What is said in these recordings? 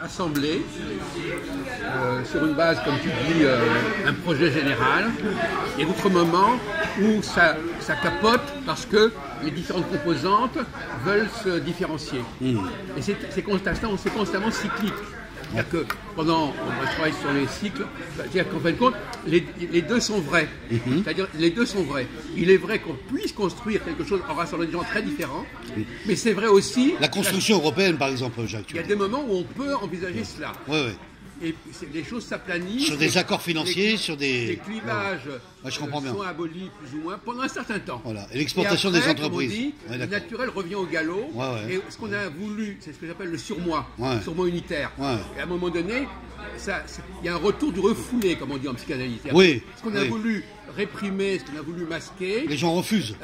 assemblés sur une base, comme tu dis, un projet général, et d'autres moments où ça capote parce que les différentes composantes veulent se différencier. Et c'est constamment cyclique. C'est-à-dire que pendant, moi je travaille sur les cycles, c'est-à-dire qu'en fin de compte, les deux sont vrais. C'est-à-dire les deux sont vrais. Il est vrai qu'on puisse construire quelque chose en rassemblant des gens très différents, mais c'est vrai aussi... La construction européenne, par exemple, Jacques. Il y a des moments où on peut envisager cela. Oui, oui. Et les choses s'aplanissent. Sur des accords financiers, sur des... Les clivages je comprends bien. sont abolis plus ou moins pendant un certain temps. Voilà. Et l'exportation des entreprises. Comme on dit, le naturel revient au galop. Ouais. Et ce qu'on a voulu, c'est ce que j'appelle le surmoi, Ouais. surmoi unitaire. Ouais. Et à un moment donné, il y a un retour du refoulé, comme on dit en psychanalyse. Oui. Ce qu'on a voulu réprimer, ce qu'on a voulu masquer. Les gens refusent.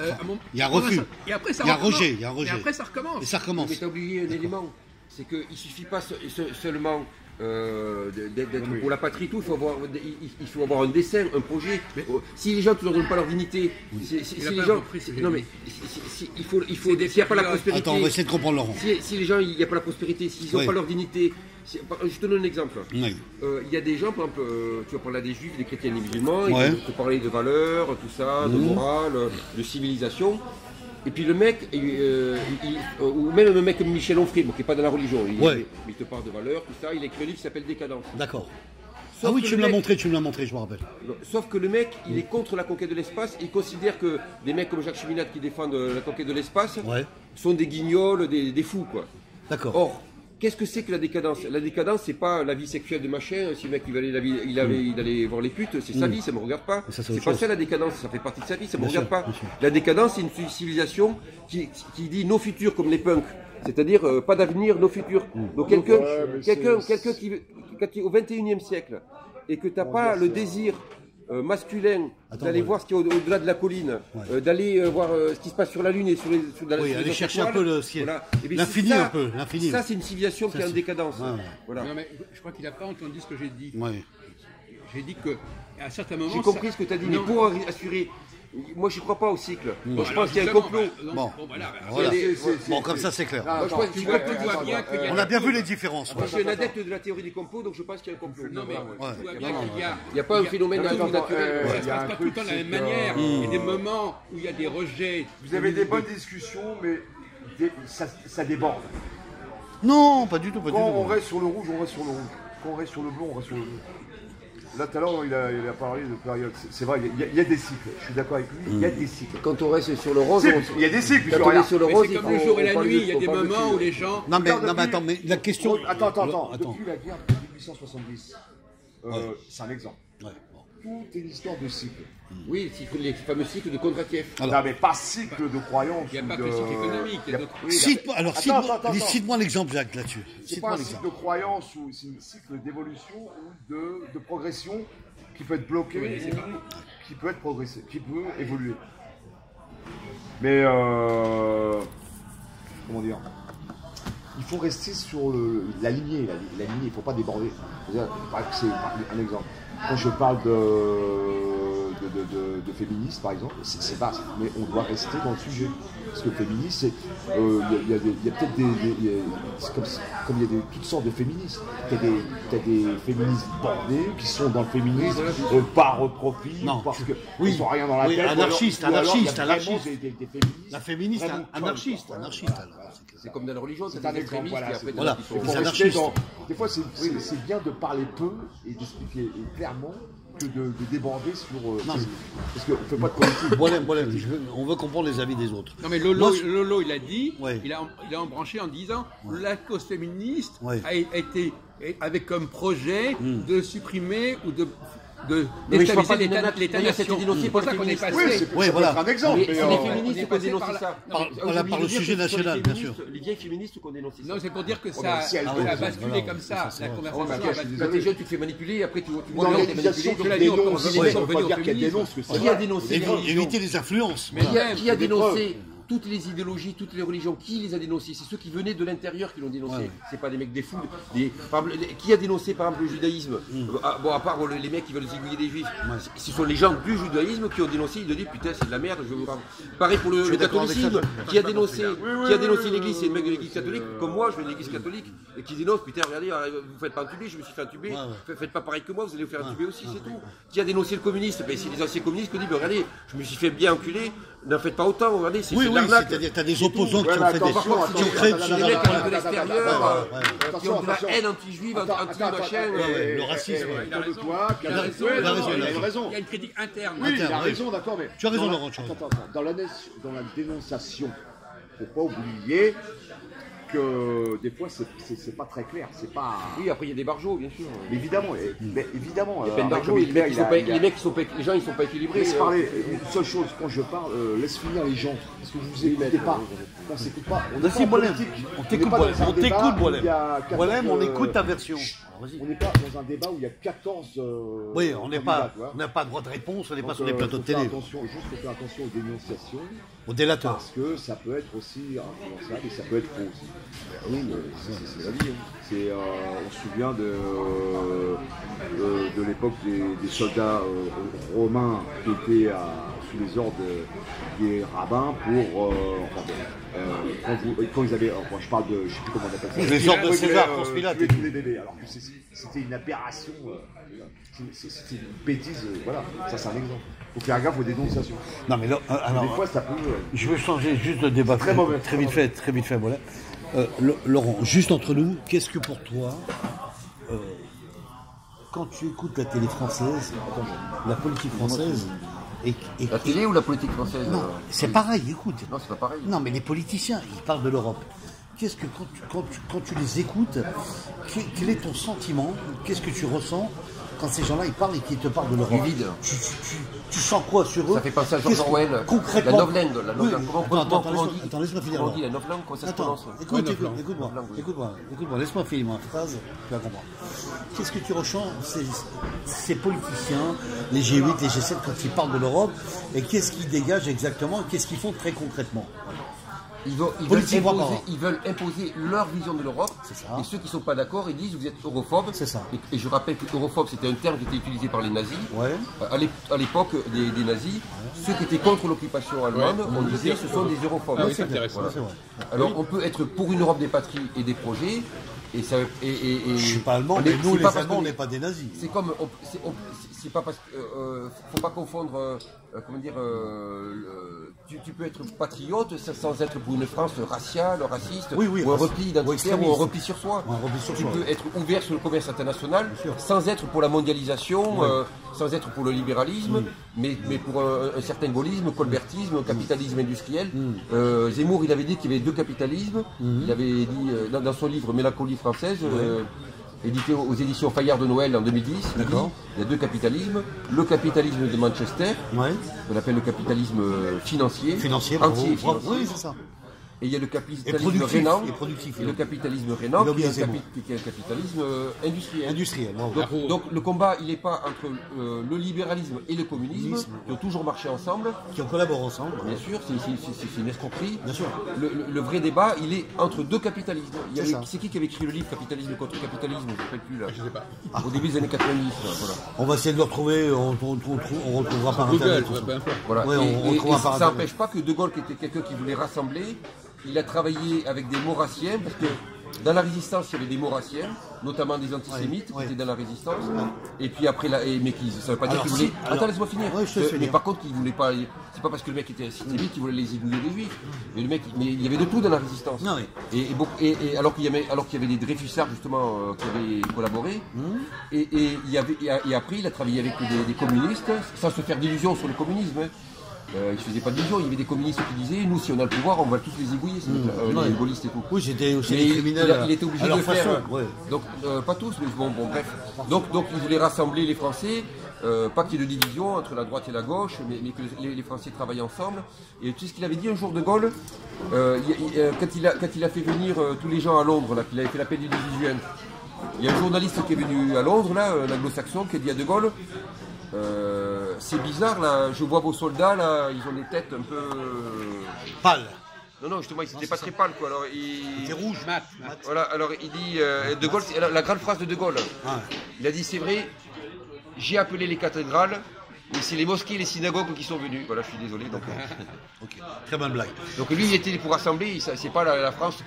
Il y a un refus. Et après, ça il y a recommence. rejet. Il y a rejet. Et après, ça recommence. Et ça recommence. Mais tu as oublié un élément, c'est qu'il ne suffit pas seulement d'être pour la patrie, tout, il faut avoir un dessin, un projet. Mais, si les gens ne leur donnent pas leur dignité, si les gens, non mais il faut s'il n'y a pas la prospérité. Attends, on va essayer de comprendre Laurent. Si les gens, il n'y a pas la prospérité, s'ils n'ont pas leur dignité, je te donne un exemple. Oui. Il y a des gens, par exemple, tu vas parler des juifs, des chrétiens, des musulmans, Ouais. ils vont te parler de valeurs, tout ça, de morale, de civilisation. Et puis le mec, ou même un mec comme Michel Onfray, bon, qui n'est pas dans la religion, il te parle de valeurs, tout ça, il a écrit un livre qui s'appelle Décadence. D'accord. Sauf Ah oui, que tu me l'as montré, je me rappelle. Sauf que le mec, il est contre la conquête de l'espace, il considère que des mecs comme Jacques Cheminade qui défendent la conquête de l'espace sont des guignols, des fous, quoi. D'accord. Or, qu'est-ce que c'est que la décadence? La décadence, c'est pas la vie sexuelle de machin. Si le mec il allait voir les putes, c'est sa vie, ça me regarde pas. C'est pas ça la décadence, ça fait partie de sa vie, ça me regarde pas. La décadence, c'est une civilisation qui dit nos futurs comme les punks, c'est-à-dire pas d'avenir, nos futurs. Donc quelqu'un qui au 21e siècle et que t'as pas le désir masculin d'aller voir ce qu'il y a au-delà de la colline, d'aller voir ce qui se passe sur la Lune et sur les aller chercher un peu le ciel. Voilà. L'infini un peu, l'infini. Ça, c'est une civilisation qui est en décadence. Voilà. Non, mais je crois qu'il n'a pas entendu ce que j'ai dit. Ouais. J'ai dit que à un certain moment. J'ai compris ce que tu as dit, mais pour assurer. Moi, je ne crois pas au cycle. Moi, je pense qu'il y a un complot. Bon, comme ça, c'est clair. On a bien vu les différences. Moi, je suis un adepte de la théorie des complots, donc je pense qu'il y a un complot. Non, mais tu vois bien qu'il n'y a pas un phénomène naturel. Ça ne se passe pas tout le temps de la même manière. Il y a des moments où il y a des rejets. Vous avez des bonnes discussions, mais ça déborde. Non, pas du tout. Quand on reste sur le rouge, on reste sur le rouge. Quand on reste sur le bleu, on reste sur le bleu. Là, tout à l'heure, il a parlé de période. C'est vrai, il y a des cycles. Je suis d'accord avec lui, il y a des cycles. Quand on reste sur le rose, il y a des cycles. Quand on est sur le rose, c'est comme le jour et la nuit. Il y a des moments où les gens. Non, mais attends, mais la question. Attends. Depuis la guerre de 1870, c'est un exemple. Tout est l'histoire de cycles. Oui, les fameux cycles de Kondratiev. Non, mais pas cycle de croyance. Il n'y a pas que le cycle économique. Alors, cite-moi l'exemple, Jacques, là-dessus. C'est pas un cycle de croyance ou c'est un cycle d'évolution ou de progression qui peut être bloqué, qui peut être progressé, qui peut évoluer. Mais comment dire, il faut rester sur la lignée. La lignée, il ne faut pas déborder. C'est un exemple. Quand je parle de féministes, par exemple, c'est vaste, mais on doit rester dans le sujet. Parce que féministe, il y a peut-être comme il y a toutes sortes de féministes. Tu as des féministes bordés qui sont dans le féminisme par profit, parce qu'ils n'ont rien dans la tête. Anarchiste. La féministe anarchiste. C'est comme dans la religion, c'est un exemple. Voilà. Des fois, c'est bien de parler peu et d'expliquer clairement que de déborder sur. Parce qu'on ne fait pas de politique. On veut comprendre les avis des autres. Non, mais Lolo, il a dit, il a embranché en disant la cause féministe a été avec comme projet de supprimer ou de déstabiliser l'État-nation. C'est pour ça qu'on est passé. Oui, voilà. C'est un exemple. C'est les féministes qui ont dénoncé ça. Par le sujet national, bien sûr. Les vieilles féministes qui ont dénoncé ça. Non, c'est pour dire que ça a basculé comme ça. La conversation a basculé. Quand t'es jeune, tu te fais manipuler, après tu vois l'organisation qui dénonce. Qui a dénoncé? Éviter les influences. Qui a dénoncé toutes les idéologies, toutes les religions, qui les a dénoncées? C'est ceux qui venaient de l'intérieur qui l'ont dénoncé. Ouais. C'est pas des mecs des fous. Par exemple, qui a dénoncé par exemple le judaïsme? Bon, à part les mecs qui veulent zigouiller des juifs. Ce sont les gens du judaïsme qui ont dénoncé, ils ont dit putain c'est de la merde, je veux pas. Pareil pour le catholicisme, qui a dénoncé l'église, c'est le mec de l'église catholique, comme moi je viens de l'église catholique, et qui dénonce, putain regardez, vous faites pas entuber, je me suis fait entuber, faites pas pareil que moi, vous allez vous faire entuber aussi, c'est tout. Qui a dénoncé le communiste? Ben, c'est les anciens communistes qui ont dit, ben, regardez, je me suis fait bien enculer, n'en faites pas autant, regardez, c'est de l'arnaque. C'est-à-dire t'as des opposants qui ont fait des Par contre, qui ont créé des mecs qui arrivent de l'extérieur, qui ont de la haine anti-juive, anti-machin. le racisme. Il a raison. Il a raison. Il y a une critique interne. Oui, il a raison, d'accord, mais. Tu as raison, dans la- Laurent, tu as raison. Attends, dans la dénonciation, faut pas oublier que des fois c'est pas très clair, c'est pas. Oui, après il y a des barjots, bien sûr. Évidemment, mais évidemment. Il y a plein de barjots, les gens ils sont pas équilibrés. Laisse parler. Une seule chose, quand je parle, laisse finir les gens. Parce que vous vous écoutez pas. On s'écoute pas. On n'est pas en politique. On t'écoute, Boilem, on écoute ta version. On n'est pas dans un débat où il y a 14. Oui, on candidats, tu vois. n'a pas droit de réponse, on n'est pas Donc, sur les plateaux de faut faire télé. attention, juste faut faire attention aux dénonciations, Au délateur. parce que ça peut être aussi influençable et ça peut être faux aussi. Oui, mais c'est la vie. Hein. On se souvient de l'époque des soldats romains qui étaient sous les ordres des rabbins pour. Quand ils avaient. Je parle de. Je sais plus comment on appelle ça. Les ordres de César, Ponce Pilate. Tuer tous les bébés. Alors que c'était une aberration. C'était une bêtise. Voilà, ça c'est un exemple. Il faut faire gaffe aux dénonciations. Non, mais là, alors, Des fois, ça peut. je veux changer juste de débat Très mauvais. très vite fait, voilà. Laurent, juste entre nous, qu'est-ce que pour toi, quand tu écoutes la télé française, la politique française, La télé ou la politique française? non, c'est pareil, écoute. Non, c'est pas pareil. Non, mais les politiciens, ils parlent de l'Europe. Qu'est-ce que quand tu les écoutes, quel est ton sentiment? Qu'est-ce que tu ressens quand ces gens-là ils parlent et qu'ils te parlent de l'Europe? Du vide. Tu sens quoi sur eux? Ça fait penser à George Qu'est-ce que- Orwell. Concrètement. La novlangue. Oui, Comment on dit? attends, laisse-moi finir. Comment on alors. dit la novlangue? Comment ça se Attends, prononce? écoute-moi, laisse-moi finir ma phrase, tu vas comprendre. Qu'est-ce que tu ressens, ces politiciens, les G8, les G7, quand ils parlent de l'Europe, et qu'est-ce qu'ils dégagent exactement, qu'est-ce qu'ils font très concrètement? Ils veulent imposer leur vision de l'Europe. C'est ça. Et ceux qui ne sont pas d'accord, ils disent vous êtes europhobes. C'est ça. Et je rappelle que europhobe, c'était un terme qui était utilisé par les nazis. Ouais. À l'époque des nazis, ceux qui étaient contre l'occupation allemande, on disait ce sont des europhobes. Ah oui, c'est intéressant. C'est vrai. Alors on peut être pour une Europe des patries et des projets. Et ça, Je suis pas allemand, on mais est- nous, c'est les pas parce Allemands, que- on n'est pas des nazis. C'est comme, c'est pas parce que, faut pas confondre, comment dire, tu peux être patriote sans être pour une France raciale, raciste, Oui, ou un repli identitaire, ou un extrémiste. repli sur soi. Ou un repli sur Tu soi. peux être ouvert sur le commerce international, sûr. sans être pour la mondialisation, sans être pour le libéralisme, mais pour un certain gaullisme, colbertisme, capitalisme industriel. Zemmour, il avait dit qu'il y avait deux capitalismes. Il avait dit dans son livre Mélancolie française. Édité aux éditions Fayard de Noël en 2010, il dit, il y a deux capitalismes. Le capitalisme de Manchester, Ouais. qu'on appelle le capitalisme financier, Bravo. entier Bravo. financier. Oui, c'est ça. Et il y a le Et capitalisme productif, rénan, et productif, et le oui. capitalisme rénan, Il a oublié qui est Zemmour. un capitalisme industriel. Industriel, bravo. Donc le combat, il n'est pas entre le libéralisme et le communisme, qui ont toujours marché ensemble. Qui en collaborent ensemble. Bien sûr, c'est une escroquerie. Bien sûr. Le vrai débat, il est entre deux capitalismes. C'est ça. C'est qui avait écrit le livre Capitalisme contre capitalisme? Je ne me rappelle plus là. Je sais pas. Au début des années 90. Là, voilà. On va essayer de le retrouver, on retrouvera par Google, internet. peu importe. Voilà. Ouais, on et retrouvera par ça internet. n'empêche pas que De Gaulle, qui était quelqu'un qui voulait rassembler, il a travaillé avec des maurassiens, parce que dans la résistance, il y avait des maurassiens, notamment des antisémites Ouais. qui étaient dans la résistance. Et puis après, mais qui, ça ne veut pas dire Alors, qu'ils si, voulaient. alors- Attends, laisse-moi finir. Ouais, je te laisse Mais finir. par contre, ils voulaient pas. C'est pas parce que le mec était antisémite qu'il voulait les ébouiller des juifs. Mais le mec, mais il y avait de tout dans la résistance. Non, oui. Et alors qu'il y avait des Dreyfusards justement qui avaient collaboré. Et après, il a travaillé avec des communistes, sans se faire d'illusions sur le communisme. Hein. Il ne se faisait pas d'illusions. Il y avait des communistes qui disaient nous, si on a le pouvoir, on va tous les ébouiller, les gaullistes et tout. Oui, j'étais aussi Mais des criminels. il était obligé à de leur le faire. façon, ouais. Donc, pas tous, mais bon, bref. Donc, il voulait rassembler les Français, pas qu'il y ait de division entre la droite et la gauche, mais que les Français travaillent ensemble. Et tu sais ce qu'il avait dit un jour de Gaulle, quand il a fait venir tous les gens à Londres, là, qu'il avait fait la paix du 18 juin. Il y a un journaliste qui est venu à Londres, là, un anglo-saxon, qui a dit à De Gaulle. C'est bizarre là, je vois vos soldats là, ils ont des têtes un peu Pâle. Non, justement, il n'était pas très pâle, quoi. Alors, Il était rouge. Mat. Voilà, alors il dit, De Gaulle, c'est la grande phrase de De Gaulle. Ah. Il a dit, c'est vrai, j'ai appelé les cathédrales, mais c'est les mosquées et les synagogues qui sont venus. Voilà, je suis désolé. Donc, Ok, très bonne blague. donc lui, il était pour rassembler, c'est pas la France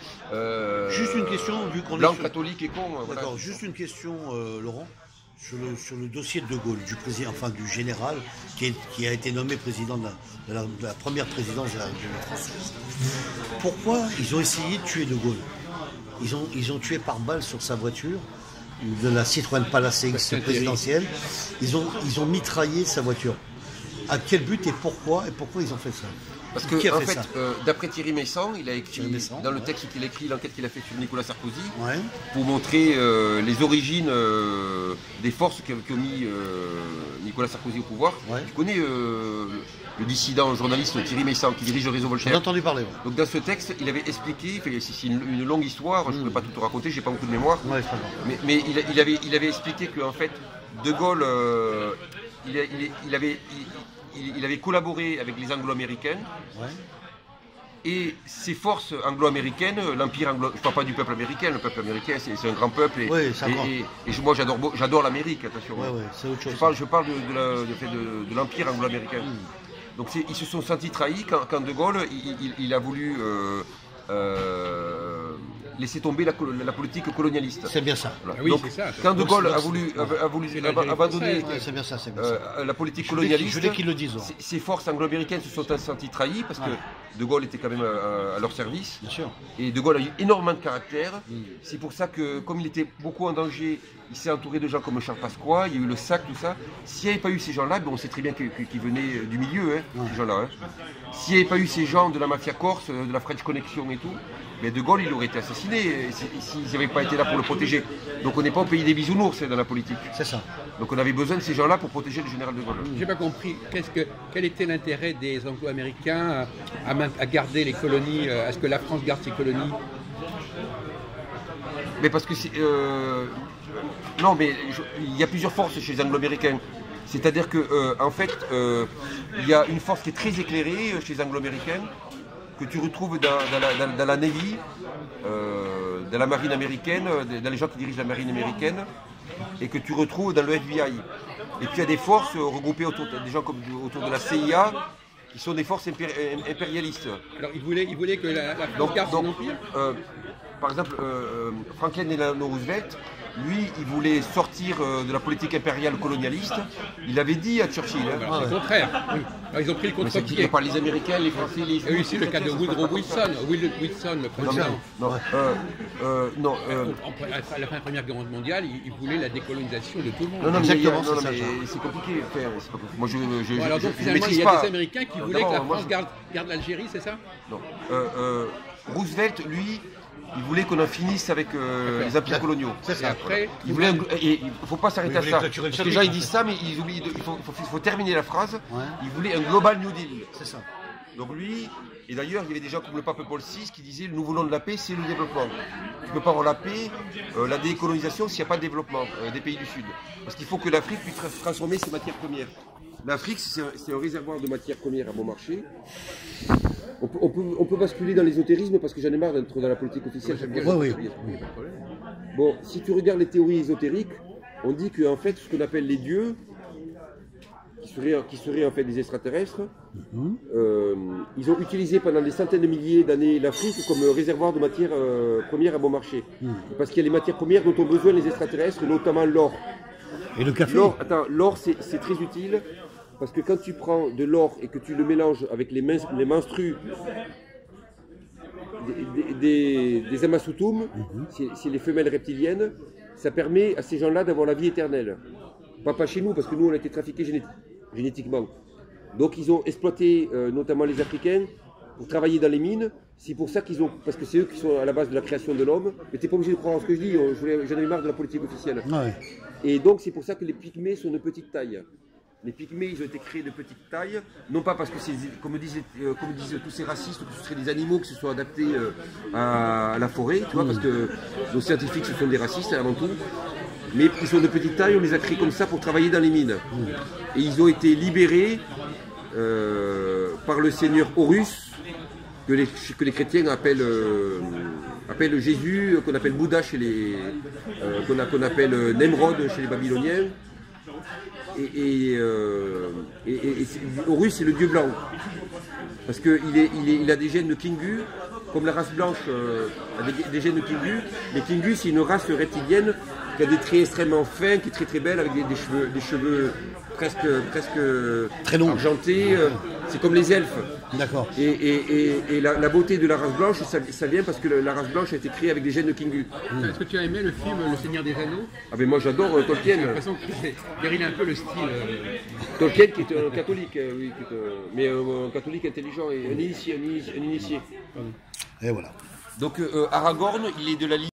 Juste une question, vu qu'on est blanc, sur- catholique et con. Voilà. D'accord, juste une question, Laurent, sur le dossier de De Gaulle, du président, enfin du général, qui a été nommé président de la première présidence de la République française. Pourquoi ils ont essayé de tuer De Gaulle? Ils ont tué par balle sur sa voiture, de la Citroën Palace X présidentielle. Ils ont mitraillé sa voiture. À quel but et pourquoi ils ont fait ça? Parce Qui a que, en fait fait, ça d'après Thierry Messant, il a écrit, Thierry Messant, dans le texte qu'il a écrit, l'enquête qu'il a fait sur Nicolas Sarkozy, Ouais. pour montrer les origines des forces qui ont mis Nicolas Sarkozy au pouvoir. Ouais. Tu connais le dissident journaliste Thierry Messant qui dirige le réseau J'en ai Voltaire. entendu parler. Ouais. Donc dans ce texte, il avait expliqué, c'est une longue histoire, je ne peux pas tout te raconter, j'ai pas beaucoup de mémoire, Ouais, c'est pas grave. mais il avait expliqué qu'en fait, De Gaulle, il avait collaboré avec les Anglo-Américaines. Ouais. Et ces forces anglo-américaines, l'empire anglo, je ne parle pas du peuple américain, le peuple américain c'est un grand peuple et, Oui, c'est un grand. moi j'adore l'Amérique, attention. Ouais, c'est autre chose. Je parle de l'empire anglo-américain. Donc ils se sont sentis trahis quand De Gaulle il a voulu laisser tomber la politique colonialiste. C'est bien ça. Voilà. Ah oui, Donc, c'est ça. quand De Donc, Gaulle c'est- a voulu c'est l'Algérie abandonner française, C'est bien ça, c'est bien ça. la politique Je voulais colonialiste, qu'ils le disent. Laurent. ces forces anglo-américaines se sont senties trahies parce que De Gaulle était quand même à leur service. Bien sûr. Et De Gaulle a eu énormément de caractère. C'est pour ça que, comme il était beaucoup en danger, il s'est entouré de gens comme Charles Pasqua, il y a eu le SAC, tout ça. S'il n'y avait pas eu ces gens-là, on sait très bien qu'ils venaient du milieu, ces gens-là. S'il n'y avait pas eu ces gens de la mafia corse, de la French Connection et tout, mais De Gaulle, il aurait été assassiné s'ils n'avaient pas été là pour le protéger. Donc on n'est pas au pays des bisounours dans la politique. C'est ça. Donc on avait besoin de ces gens-là pour protéger le général De Gaulle. J'ai pas compris. Quel était l'intérêt des Anglo-Américains à garder les colonies, à ce que la France garde ses colonies? Mais parce que c'est. Non, mais il y a plusieurs forces chez les Anglo-Américains. C'est-à-dire que, en fait, il y a une force qui est très éclairée chez les Anglo-Américains, que tu retrouves dans la Navy, dans la marine américaine, dans les gens qui dirigent la marine américaine, et que tu retrouves dans le FBI. Et puis il y a des forces regroupées autour des gens comme autour de la CIA, qui sont des forces impérialistes. Alors il voulait que la France garde son empire. Par exemple, Franklin Delano Roosevelt, lui, il voulait sortir de la politique impériale colonialiste. Il avait dit à Churchill. Alors, c'est le contraire. Oui. Alors, ils ont pris le Mais c'est qui contre-pied. pas les Américains, les Français, les Il y a eu ici le cas de Woodrow Wilson. Wilson, le président. Non, À la fin de la Première Guerre mondiale, il voulait la décolonisation de tout le monde. non, Exactement, mais, c'est ça, mais Jean. c'est compliqué. Enfin, c'est pas compliqué. Moi, Bon, alors donc je finalement, il maîtrise y a pas. des Américains qui voulaient que la Moi, France garde l'Algérie, c'est ça? Non. Roosevelt, lui, il voulait qu'on en finisse avec les empires coloniaux. C'est Et ça. après, Il voulait, et il ne faut pas s'arrêter Il à voulait ça. clôturer le Parce que les gens chapitre, ils disent en ça, mais ils oublient. Il faut terminer la phrase. Ouais. Il voulait un global New Deal. C'est ça. Donc lui, et d'ailleurs, il y avait des gens comme le pape Paul VI qui disaient le nouveau nom de la paix, c'est le développement. Tu ne peux pas avoir la paix, la décolonisation s'il n'y a pas de développement des pays du Sud. Parce qu'il faut que l'Afrique puisse transformer ses matières premières. L'Afrique, c'est un réservoir de matières premières à bon marché. On peut basculer dans l'ésotérisme parce que j'en ai marre d'être dans la politique officielle. Oui. Bon, si tu regardes les théories ésotériques, on dit qu'en fait, ce qu'on appelle les dieux, qui seraient en fait des extraterrestres, ils ont utilisé pendant des centaines de milliers d'années l'Afrique comme réservoir de matières premières à bon marché. Parce qu'il y a les matières premières dont ont besoin les extraterrestres, notamment l'or. Et le café. L'or, c'est très utile parce que quand tu prends de l'or et que tu le mélanges avec les menstrues des Amasutum, c'est les femelles reptiliennes, ça permet à ces gens-là d'avoir la vie éternelle. Pas chez nous, parce que nous, on a été trafiqués génétiquement. Donc, ils ont exploité notamment les Africains pour travailler dans les mines. C'est pour ça parce que c'est eux qui sont à la base de la création de l'homme. Mais t'es pas obligé de croire en ce que je dis, j'en ai marre de la politique officielle. Ouais. Et donc, c'est pour ça que les pygmées sont de petite taille. Les pygmées, ils ont été créés de petite taille, non pas parce que c'est, comme disent tous ces racistes, que ce seraient des animaux qui se sont adaptés à la forêt, tu vois, parce que nos scientifiques, ce sont des racistes avant tout. Mais ils sont de petite taille, on les a créés comme ça pour travailler dans les mines. Et ils ont été libérés par le seigneur Horus que les chrétiens appellent Jésus, qu'on appelle Bouddha chez les, qu'on appelle Nemrod chez les Babyloniens. Et Horus, c'est le dieu blanc. Parce qu'il a des gènes de Kingu, comme la race blanche a des gènes de Kingu. Les Kingu, c'est une race reptilienne qui a des traits extrêmement fins, qui est très très belle, avec des cheveux presque très longs, argentés. C'est comme les elfes. D'accord. Et la beauté de la race blanche, ça vient parce que la race blanche a été créée avec des gènes de Kingu. Est-ce que tu as aimé le film Le Seigneur des Anneaux? Ah ben moi j'adore Tolkien. J'ai l'impression qu'il a un peu le style. Tolkien qui est un catholique, oui, mais un catholique intelligent et un initié. Et voilà. Donc Aragorn, il est de la lignée